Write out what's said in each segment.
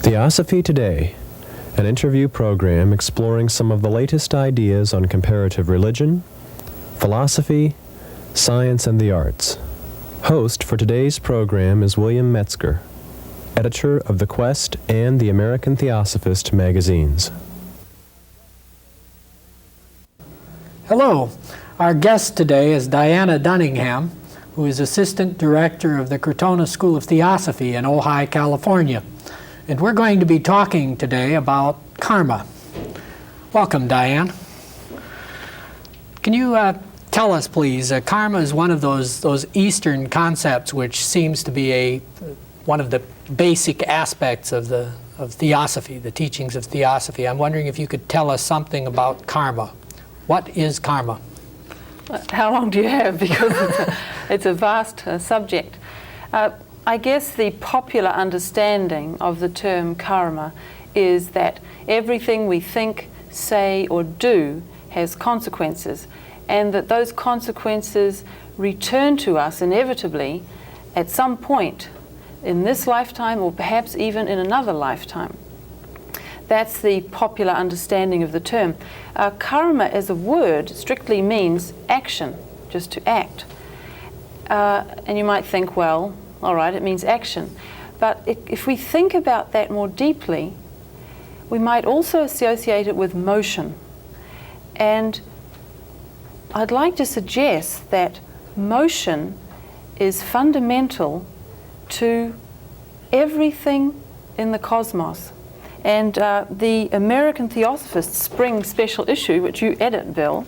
Theosophy Today, an interview program exploring some of the latest ideas on comparative religion, philosophy, science, and the arts. Host for today's program is William Metzger, editor of The Quest and the American Theosophist magazines. Hello. Our guest today is Diana Dunningham, who is Assistant Director of the Crotona School of Theosophy in Ojai, California. And we're going to be talking today about karma. Welcome, Diane. Can you tell us, please, karma is one of those Eastern concepts which seems to be one of the basic aspects of Theosophy, the teachings of Theosophy. I'm wondering if you could tell us something about karma. What is karma? How long do you have? Because it's a vast subject. I guess the popular understanding of the term karma is that everything we think, say, or do has consequences, and that those consequences return to us inevitably at some point in this lifetime or perhaps even in another lifetime. That's the popular understanding of the term. Karma as a word strictly means action, just to act. And you might think, well, all right, it means action. But if we think about that more deeply, we might also associate it with motion. And I'd like to suggest that motion is fundamental to everything in the cosmos. And the American Theosophist Spring Special Issue, which you edit, Bill,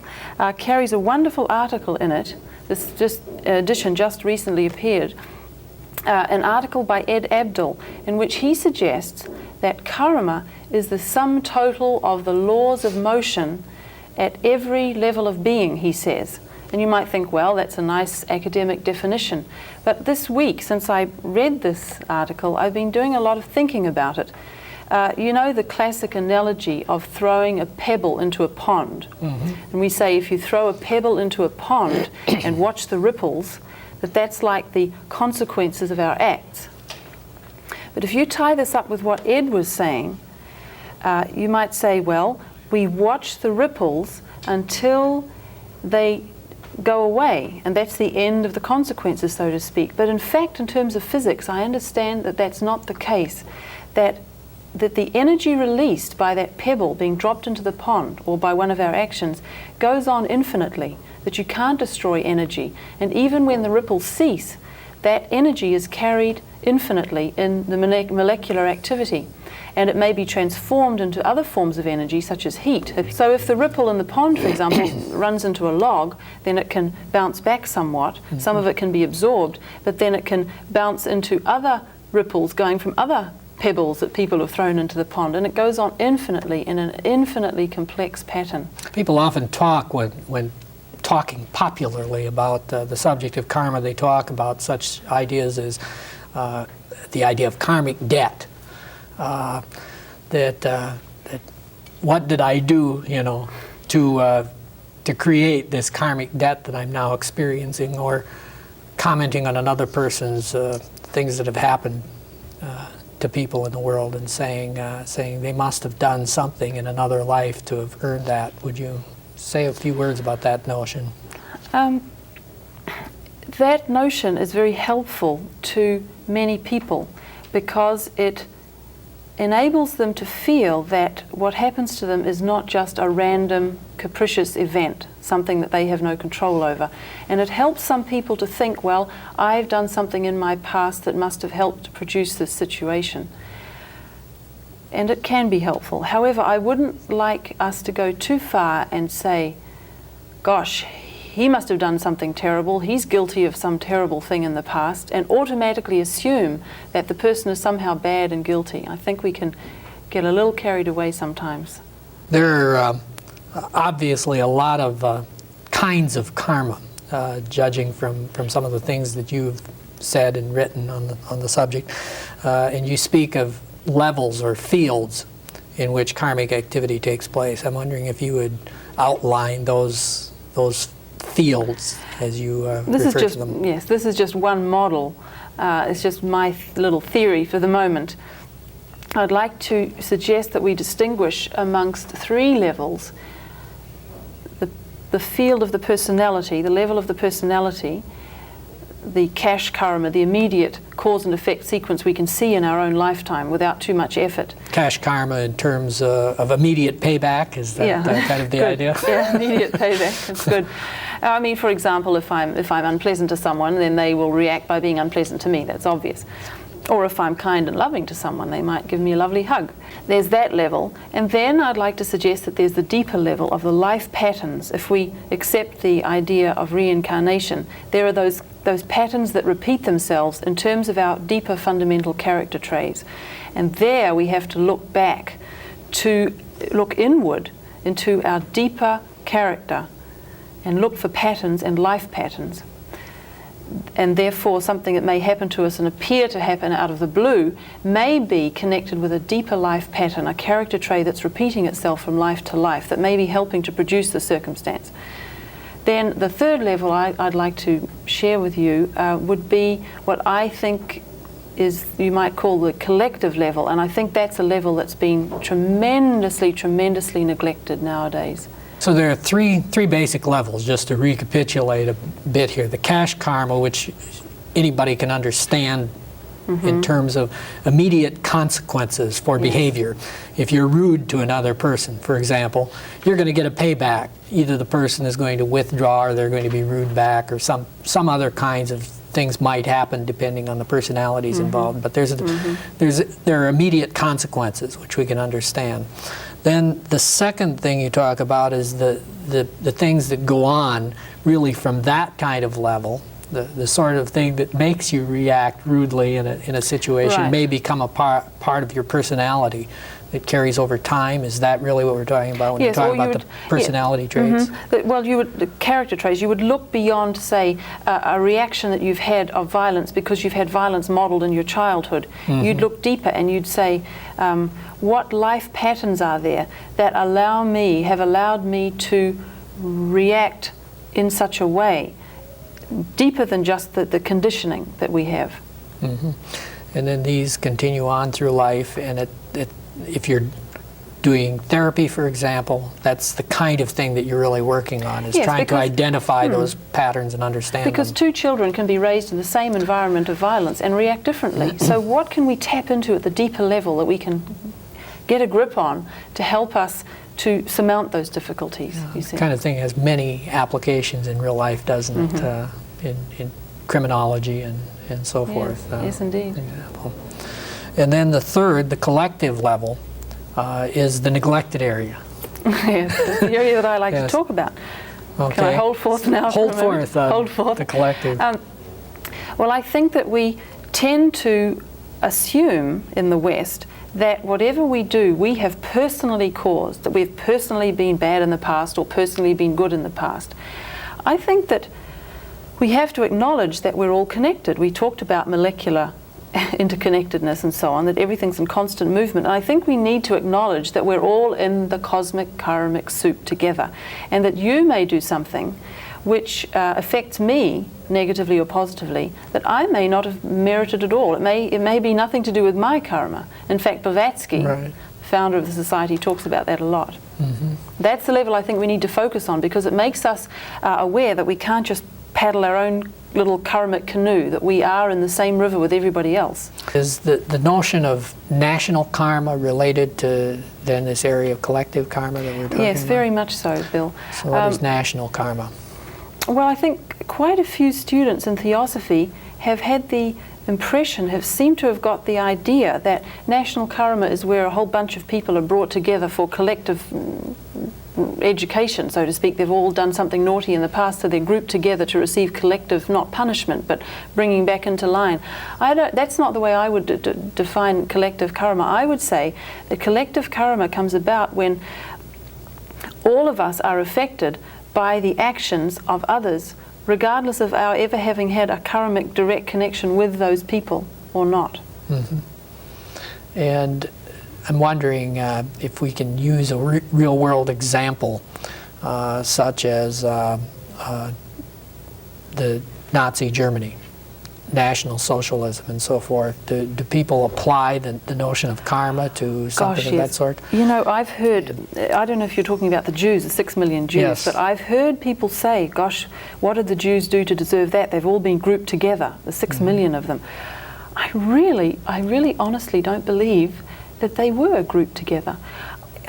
carries a wonderful article in it. This edition just recently appeared. An article by Ed Abdul in which he suggests that karma is the sum total of the laws of motion at every level of being, he says. And you might think, well, that's a nice academic definition. But this week, since I read this article, I've been doing a lot of thinking about it. You know the classic analogy of throwing a pebble into a pond. Mm-hmm. And we say if you throw a pebble into a pond and watch the ripples, that's like the consequences of our acts. But if you tie this up with what Ed was saying, you might say, well, we watch the ripples until they go away, and that's the end of the consequences, so to speak. But in fact, in terms of physics, I understand that that's not the case, that the energy released by that pebble being dropped into the pond or by one of our actions goes on infinitely, that you can't destroy energy. And even when the ripples cease, that energy is carried infinitely in the molecular activity. And it may be transformed into other forms of energy, such as heat. So if the ripple in the pond, for example, runs into a log, then it can bounce back somewhat. Mm-hmm. Some of it can be absorbed, but then it can bounce into other ripples going from other pebbles that people have thrown into the pond, and it goes on infinitely in an infinitely complex pattern. People often talk when talking popularly about the subject of karma, they talk about such ideas as the idea of karmic debt. That what did I do, to create this karmic debt that I'm now experiencing, or commenting on another person's things that have happened to people in the world, and saying they must have done something in another life to have earned that. Would you say a few words about that notion? That notion is very helpful to many people because it enables them to feel that what happens to them is not just a random, capricious event, something that they have no control over. And it helps some people to think, well, I've done something in my past that must have helped to produce this situation. And it can be helpful. However, I wouldn't like us to go too far and say, gosh, he must have done something terrible, he's guilty of some terrible thing in the past, and automatically assume that the person is somehow bad and guilty. I think we can get a little carried away sometimes. There are obviously a lot of kinds of karma, judging from some of the things that you've said and written on the subject. And you speak of levels or fields in which karmic activity takes place. I'm wondering if you would outline those fields as you refer to them. Yes, this is just one model. It's just my little theory for the moment. I'd like to suggest that we distinguish amongst three levels: the field of the personality, the level of the personality, the cash karma, the immediate cause and effect sequence we can see in our own lifetime without too much effort. Cash karma in terms of immediate payback, is that kind of the idea? Yeah, immediate payback, that's good. I mean, for example, if I'm unpleasant to someone, then they will react by being unpleasant to me, that's obvious. Or if I'm kind and loving to someone, they might give me a lovely hug. There's that level. And then I'd like to suggest that there's the deeper level of the life patterns. If we accept the idea of reincarnation, there are those patterns that repeat themselves in terms of our deeper fundamental character traits. And there we have to look back, to look inward into our deeper character and look for patterns and life patterns. And therefore something that may happen to us and appear to happen out of the blue may be connected with a deeper life pattern, a character trait that's repeating itself from life to life, that may be helping to produce the circumstance. Then the third level I'd like to share with you would be what I think is, you might call, the collective level, and I think that's a level that's been tremendously neglected nowadays. So there are three basic levels, just to recapitulate a bit here. The cash karma, which anybody can understand in terms of immediate consequences for behavior. If you're rude to another person, for example, you're going to get a payback. Either the person is going to withdraw, or they're going to be rude back, or some other kinds of things might happen depending on the personalities involved. But there are immediate consequences which we can understand. Then the second thing you talk about is the things that go on really from that kind of level, the sort of thing that makes you react rudely in a situation may become a part of your personality that carries over time. Is that really what we're talking about when you're talking about the personality traits? Well, the character traits, you would look beyond, say, a reaction that you've had of violence because you've had violence modeled in your childhood. You'd look deeper and you'd say, what life patterns are there that have allowed me to react in such a way, deeper than just the conditioning that we have. And then these continue on through life, and if you're doing therapy, for example, that's the kind of thing that you're really working on, is trying to identify those patterns and understand them. Because two children can be raised in the same environment of violence and react differently. So what can we tap into at the deeper level that we can get a grip on to help us to surmount those difficulties? You see? The kind of thing has many applications in real life, doesn't it? In criminology and so forth. Yes, indeed. Example. And then the third, the collective level, is the neglected area. Yes, that's the area that I like to talk about. Okay. Can I hold forth now? Hold forth. Hold forth. The collective. Well, I think that we tend to assume in the West that whatever we do, we have personally caused, that we've personally been bad in the past or personally been good in the past. I think that we have to acknowledge that we're all connected. We talked about molecular interconnectedness and so on, that everything's in constant movement. And I think we need to acknowledge that we're all in the cosmic karmic soup together, and that you may do something which affects me negatively or positively that I may not have merited at all. It may be nothing to do with my karma. In fact, Blavatsky, founder of the society, talks about that a lot. That's the level I think we need to focus on, because it makes us aware that we can't just paddle our own little karmic canoe, that we are in the same river with everybody else. Is the notion of national karma related to then this area of collective karma that we're talking about? Yes, very much so, Bill. So what is national karma? Well, I think quite a few students in Theosophy have had the impression, have seemed to have got the idea that national karma is where a whole bunch of people are brought together for collective education, so to speak. They've all done something naughty in the past, so they're grouped together to receive collective, not punishment, but bringing back into line. That's not the way I would define collective karma. I would say that collective karma comes about when all of us are affected by the actions of others, regardless of our ever having had a karmic direct connection with those people or not. And I'm wondering if we can use a real-world example, such as the Nazi Germany. National Socialism and so forth, do people apply the notion of karma to something of that sort? You know, I've heard, I don't know if you're talking about the Jews, the 6 million Jews, yes. but I've heard people say, gosh, what did the Jews do to deserve that? They've all been grouped together, the 6 million of them. I really honestly don't believe that they were grouped together.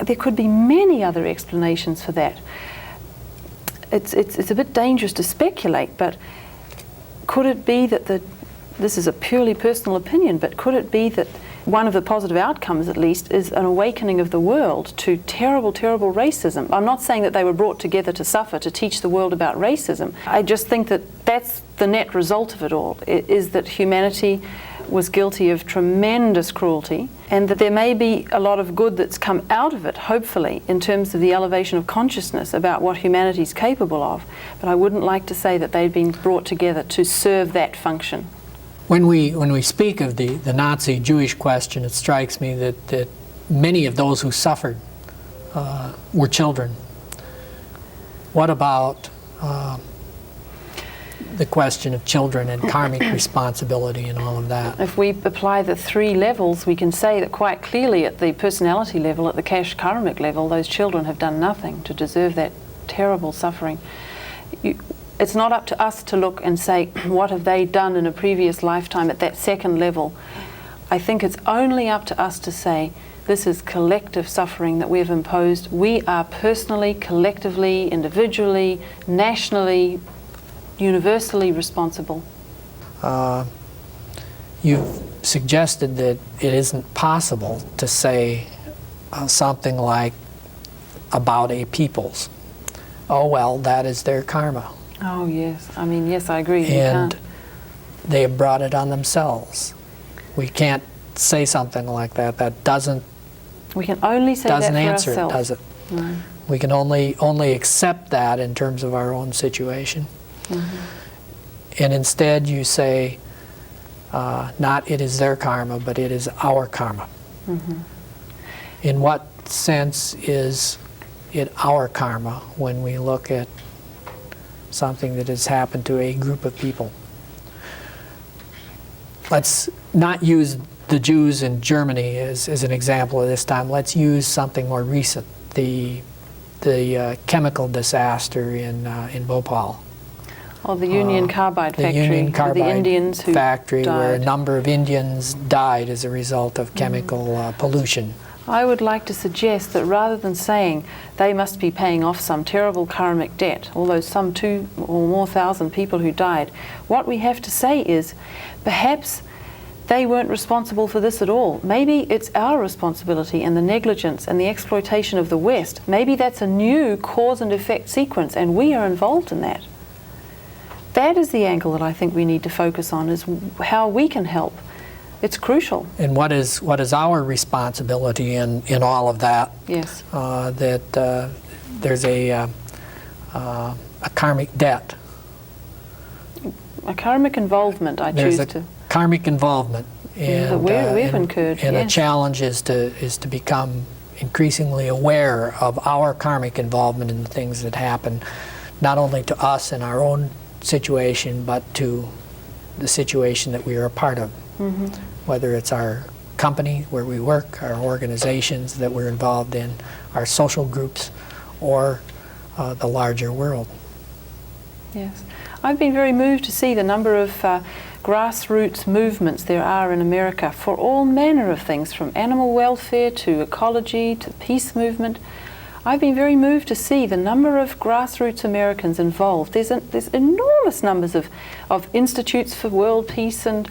There could be many other explanations for that. It's a bit dangerous to speculate, but could it be that this is a purely personal opinion, but could it be that one of the positive outcomes, at least, is an awakening of the world to terrible, terrible racism? I'm not saying that they were brought together to suffer, to teach the world about racism. I just think that that's the net result of it all, is that humanity was guilty of tremendous cruelty, and that there may be a lot of good that's come out of it, hopefully, in terms of the elevation of consciousness about what humanity is capable of. But I wouldn't like to say that they've been brought together to serve that function. When we speak of the Nazi Jewish question, it strikes me that many of those who suffered were children. What about the question of children and karmic responsibility and all of that? If we apply the 3 levels, we can say that quite clearly at the personality level, at the cash karmic level, those children have done nothing to deserve that terrible suffering. It's not up to us to look and say, what have they done in a previous lifetime at that second level? I think it's only up to us to say, this is collective suffering that we have imposed. We are personally, collectively, individually, nationally, universally responsible. You've suggested that it isn't possible to say something like about a people's, oh well, that is their karma. Oh yes, I mean, yes, I agree. And they have brought it on themselves. We can't say something like that. That doesn't. We can only say that for answer ourselves. It, does it? No. We can only accept that in terms of our own situation. And instead you say, not it is their karma, but it is our karma. In what sense is it our karma when we look at something that has happened to a group of people? Let's not use the Jews in Germany as an example of this time. Let's use something more recent, the chemical disaster in Bhopal. Or the Union Carbide the factory, Union Carbide the Indians who factory died. Where a number of Indians died as a result of chemical pollution. I would like to suggest that rather than saying they must be paying off some terrible karmic debt, although some 2 or more thousand people who died, what we have to say is perhaps they weren't responsible for this at all. Maybe it's our responsibility and the negligence and the exploitation of the West. Maybe that's a new cause and effect sequence and we are involved in that. That is the angle that I think we need to focus on, is how we can help. It's crucial. And what is our responsibility in all of that? Yes. That there's a karmic debt. A karmic involvement, I choose to. There's a karmic involvement. And, we've incurred, and yes. the challenge is to become increasingly aware of our karmic involvement in the things that happen, not only to us in our own situation, but to the situation that we are a part of. Whether it's our company where we work, our organizations that we're involved in, our social groups, or the larger world. Yes. I've been very moved to see the number of grassroots movements there are in America for all manner of things, from animal welfare to ecology to peace movement. I've been very moved to see the number of grassroots Americans involved. There's enormous numbers of institutes for world peace and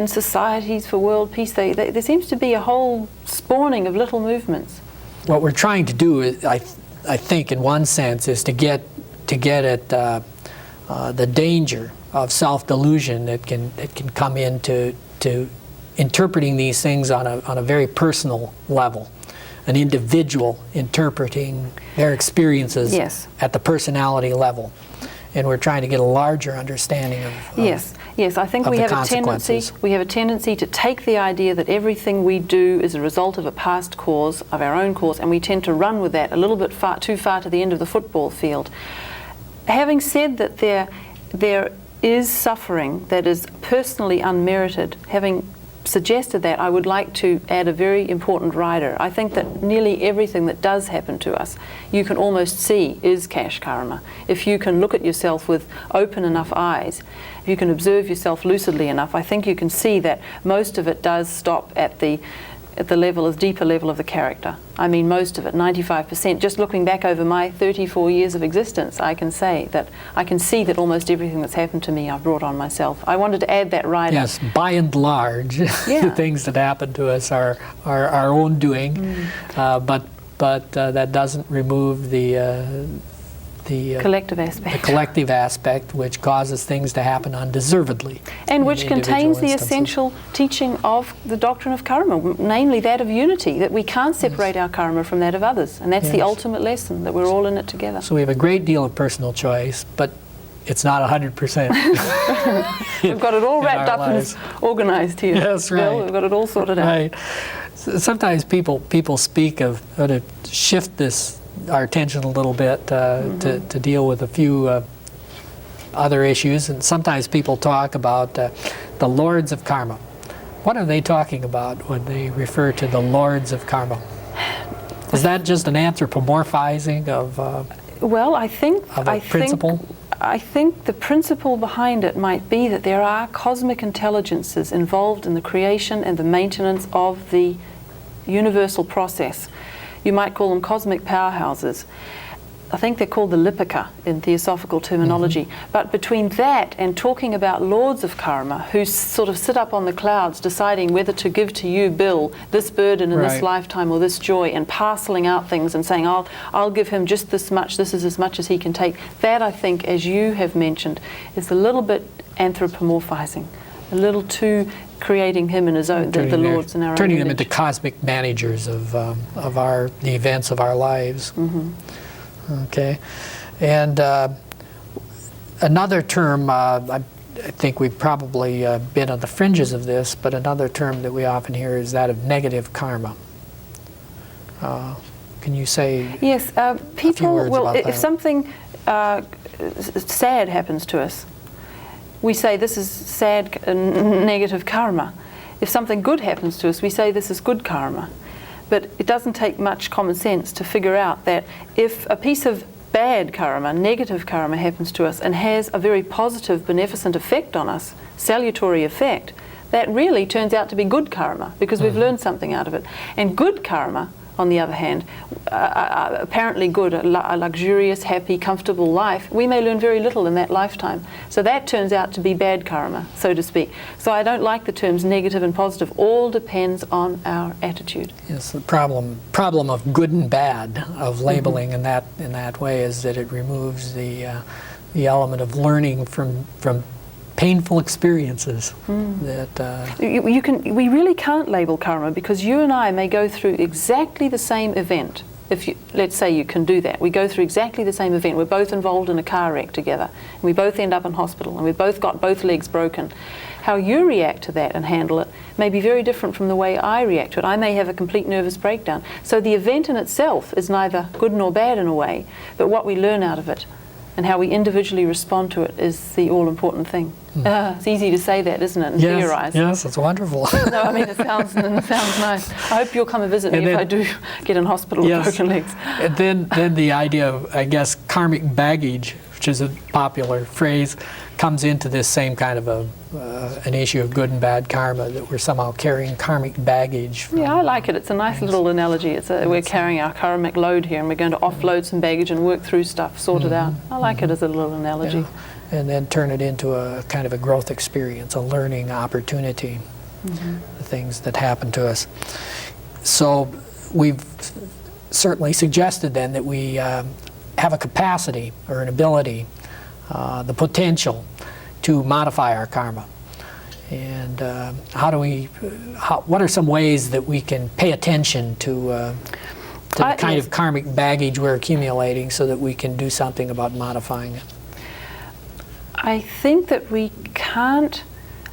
societies for world peace. There seems to be a whole spawning of little movements. What we're trying to do, is, I think, in one sense, is to get at the danger of self-delusion that can come into interpreting these things on a very personal level. An individual interpreting their experiences at the personality level, and we're trying to get a larger understanding of yes. I think we have a tendency to take the idea that everything we do is a result of a past cause, of our own cause, and we tend to run with that a little bit too far to the end of the football field. Having said that, there is suffering that is personally unmerited, having suggested that, I would like to add a very important rider. I think that nearly everything that does happen to us, you can almost see is cash karma. If you can look at yourself with open enough eyes, if you can observe yourself lucidly enough, I think you can see that most of it does stop at the deeper level of the character. I mean, most of it, 95%. Just looking back over my 34 years of existence, I can say that I can see that almost everything that's happened to me I've brought on myself. I wanted to add that rider. Yes, by and large, the things that happen to us are our own doing, but that doesn't remove the collective aspect. The collective aspect, which causes things to happen undeservedly. And which contains the essential teaching of the doctrine of karma, namely that of unity, that we can't separate our karma from that of others. And that's the ultimate lesson, that we're all in it together. So we have a great deal of personal choice, but it's not 100%. We've got it all wrapped up and organized here. That's right. Bill, we've got it all sorted out. Right. Sometimes people speak of how to shift our attention a little bit to deal with a few other issues, and sometimes people talk about the lords of karma. What are they talking about when they refer to the lords of karma? Is that just an anthropomorphizing of well, I think principle? I think the principle behind it might be that there are cosmic intelligences involved in the creation and the maintenance of the universal process. You might call them cosmic powerhouses. I think they're called the Lipika in Theosophical terminology. But between that and talking about lords of karma, who sort of sit up on the clouds deciding whether to give to you, Bill, this burden in this lifetime or this joy, and parceling out things and saying, I'll give him just this much, this is as much as he can take. That, I think, as you have mentioned, is a little bit anthropomorphizing, a little too creating him in his own, the lords in our own turning them image. into cosmic managers of the events of our lives. Okay, and another term, I think we've probably been on the fringes of this, but another term that we often hear is that of negative karma. Can you say yes, people, a few words about that? If something sad happens to us, we say this is sad, negative karma. If something good happens to us, we say this is good karma. But it doesn't take much common sense to figure out that if a piece of bad karma, negative karma happens to us and has a very positive, beneficent effect on us, salutary effect, that really turns out to be good karma because we've learned something out of it. And good karma, on the other hand, apparently good, a luxurious, happy, comfortable life, we may learn very little in that lifetime. So that turns out to be bad karma, so to speak. So I don't like the terms negative and positive. All depends on our attitude. Yes, the problem of good and bad, of labeling in that way, is that it removes the element of learning from painful experiences. We really can't label karma because you and I may go through exactly the same event. Let's say you can do that. We go through exactly the same event. We're both involved in a car wreck together. And we both end up in hospital and we've both got both legs broken. How you react to that and handle it may be very different from the way I react to it. I may have a complete nervous breakdown. So the event in itself is neither good nor bad in a way, but what we learn out of it and how we individually respond to it is the all-important thing. It's easy to say that, isn't it, and theorize. Yes, it's wonderful. No, I mean, it sounds nice. I hope you'll come and visit me if I do get in hospital with broken legs. And then the idea of, I guess, karmic baggage, which is a popular phrase, comes into this same kind of an issue of good and bad karma, that we're somehow carrying karmic baggage. Yeah, I like it. It's a nice little analogy. We're carrying our karmic load here and we're going to offload some baggage and work through stuff, sort it out. I like it as a little analogy. Yeah. And then turn it into a kind of a growth experience, a learning opportunity, the things that happen to us. So we've certainly suggested then that we have a capacity or an ability, the potential to modify our karma. And what are some ways that we can pay attention to the kind of karmic baggage we're accumulating so that we can do something about modifying it? I think that we can't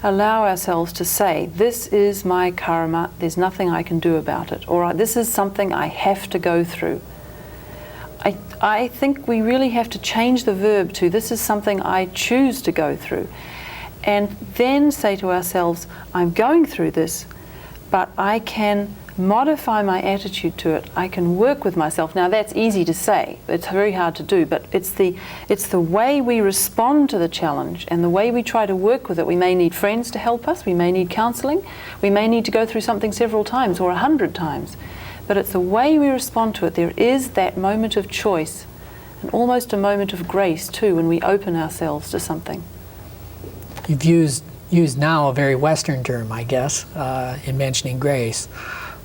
allow ourselves to say, this is my karma, there's nothing I can do about it, or this is something I have to go through. I think we really have to change the verb to this is something I choose to go through. And then say to ourselves, I'm going through this, but I can modify my attitude to it. I can work with myself. Now that's easy to say, it's very hard to do, but it's the way we respond to the challenge and the way we try to work with it. We may need friends to help us, we may need counseling, we may need to go through something several times or 100 times. But it's the way we respond to it. There is that moment of choice and almost a moment of grace too when we open ourselves to something. You've used now a very Western term, I guess, in mentioning grace,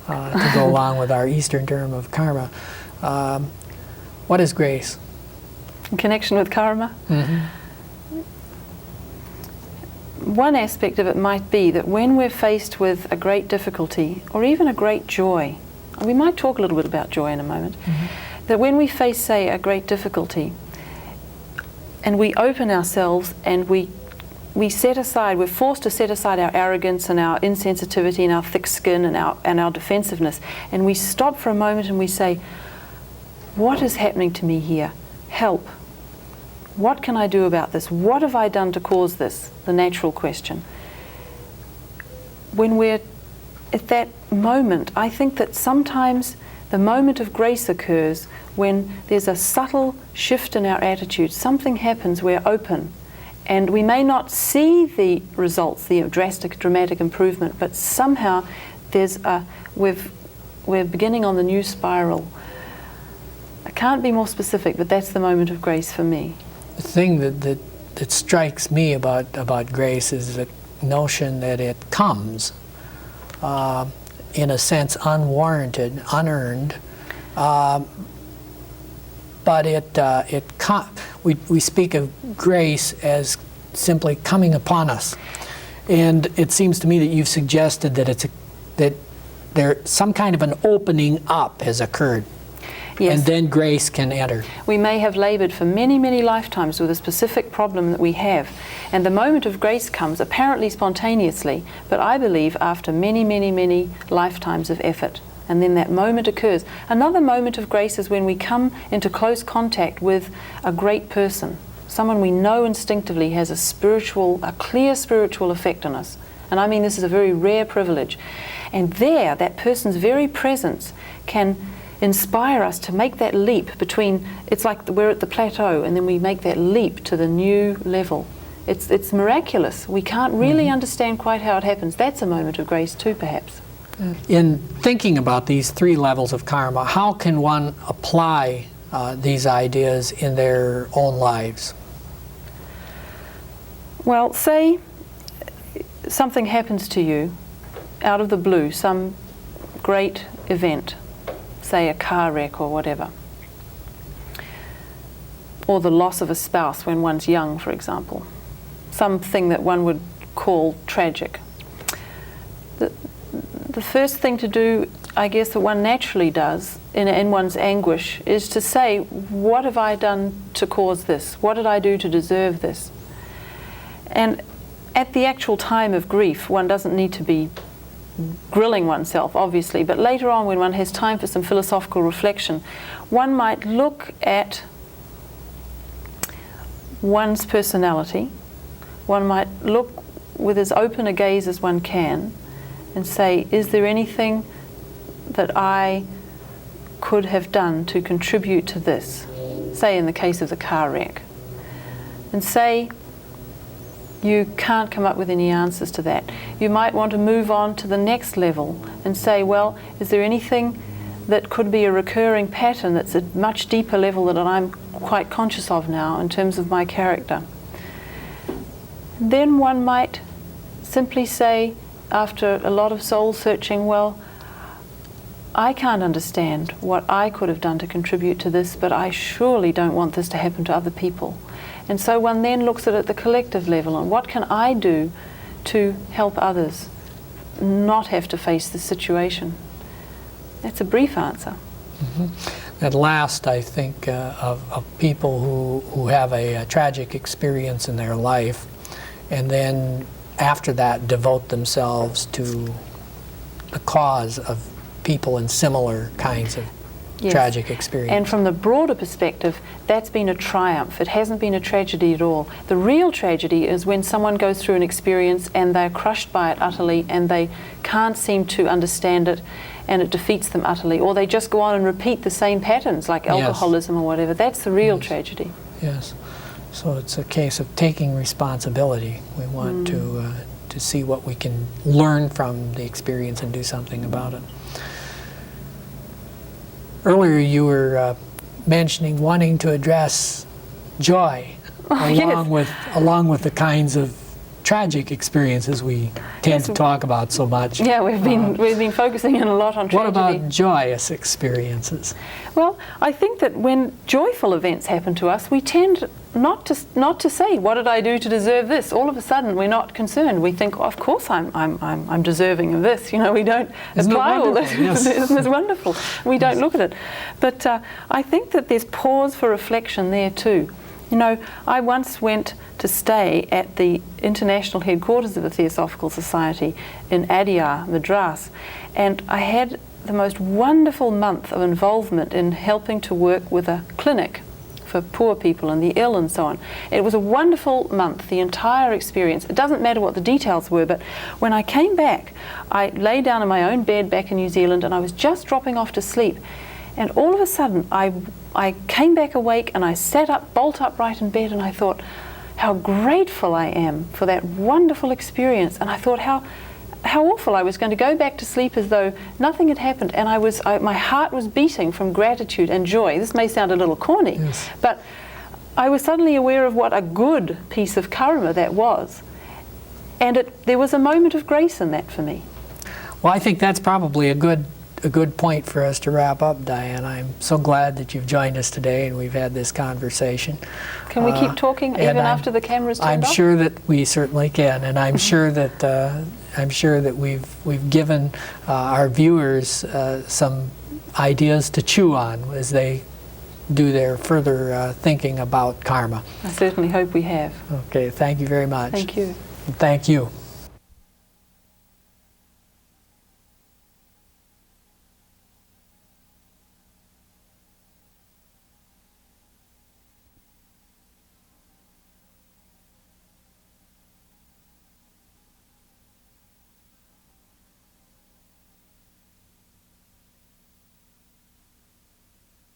to go along with our Eastern term of karma. What is grace? In connection with karma? Mm-hmm. One aspect of it might be that when we're faced with a great difficulty or even a great joy, and we might talk a little bit about joy in a moment, that when we face, say, a great difficulty and we open ourselves and we set aside, we're forced to set aside our arrogance and our insensitivity and our thick skin and our defensiveness, and we stop for a moment and we say, what is happening to me here? Help. What can I do about this? What have I done to cause this? The natural question. When we're at that moment, I think that sometimes the moment of grace occurs when there's a subtle shift in our attitude. Something happens, we're open. And we may not see the results, the dramatic improvement, but somehow we're beginning on the new spiral. I can't be more specific, but that's the moment of grace for me. The thing that strikes me about grace is the notion that it comes, in a sense, unwarranted, unearned, but we speak of grace as simply coming upon us, and it seems to me that you've suggested that that some kind of an opening up has occurred. Yes. And then grace can enter. We may have labored for many, many lifetimes with a specific problem that we have, and the moment of grace comes apparently spontaneously, but I believe after many, many, many lifetimes of effort. And then that moment occurs. Another moment of grace is when we come into close contact with a great person, someone we know instinctively has a clear spiritual effect on us. And I mean, this is a very rare privilege. And there, that person's very presence can inspire us to make that leap between, it's like we're at the plateau and then we make that leap to the new level. It's miraculous. We can't really understand quite how it happens. That's a moment of grace too, perhaps. In thinking about these three levels of karma, how can one apply these ideas in their own lives? Well, say something happens to you out of the blue, some great event, say a car wreck or whatever, or the loss of a spouse when one's young, for example, something that one would call tragic. The first thing to do, I guess, that one naturally does in one's anguish is to say, what have I done to cause this? What did I do to deserve this? And at the actual time of grief, one doesn't need to be grilling oneself, obviously, but later on when one has time for some philosophical reflection, one might look at one's personality, one might look with as open a gaze as one can and say, is there anything that I could have done to contribute to this? Say in the case of the car wreck. And say you can't come up with any answers to that. You might want to move on to the next level and say, well, is there anything that could be a recurring pattern that's a much deeper level that I'm quite conscious of now in terms of my character? Then one might simply say, after a lot of soul searching, well, I can't understand what I could have done to contribute to this, but I surely don't want this to happen to other people. And so one then looks at it at the collective level, and what can I do to help others not have to face this situation? That's a brief answer. At last, I think of people who have a tragic experience in their life, and then after that devote themselves to the cause of people in similar kinds of Yes. tragic experience. And from the broader perspective, that's been a triumph. It hasn't been a tragedy at all. The real tragedy is when someone goes through an experience and they're crushed by it utterly and they can't seem to understand it and it defeats them utterly, or they just go on and repeat the same patterns like alcoholism or whatever. That's the real tragedy. Yes. So it's a case of taking responsibility. We want to see what we can learn from the experience and do something about it. Earlier you were mentioning wanting to address joy along with the kinds of tragic experiences we tend to talk about so much. Yeah, we've been focusing in a lot on tragedy. What about joyous experiences? Well, I think that when joyful events happen to us, we tend not to say, what did I do to deserve this? All of a sudden we're not concerned. We think, oh, of course I'm deserving of this. You know, we don't apply all this. Yes. Isn't this wonderful? We don't look at it. But I think that there's pause for reflection there too. You know, I once went to stay at the international headquarters of the Theosophical Society in Adyar, Madras, and I had the most wonderful month of involvement in helping to work with a clinic for poor people and the ill and so on. It was a wonderful month, the entire experience. It doesn't matter what the details were, but when I came back, I lay down in my own bed back in New Zealand and I was just dropping off to sleep. And all of a sudden, I came back awake and I sat up, bolt upright in bed, and I thought how grateful I am for that wonderful experience. And I thought how awful I was going to go back to sleep as though nothing had happened. And my heart was beating from gratitude and joy. This may sound a little corny, yes, but I was suddenly aware of what a good piece of karma that was. And there was a moment of grace in that for me. Well, I think that's probably a good point for us to wrap up, Diane. I'm so glad that you've joined us today and we've had this conversation. Can we keep talking even after the camera's turned off? I'm sure that we certainly can, and I'm sure that we've given our viewers some ideas to chew on as they do their further thinking about karma. I certainly hope we have. Okay, thank you very much. Thank you. Thank you.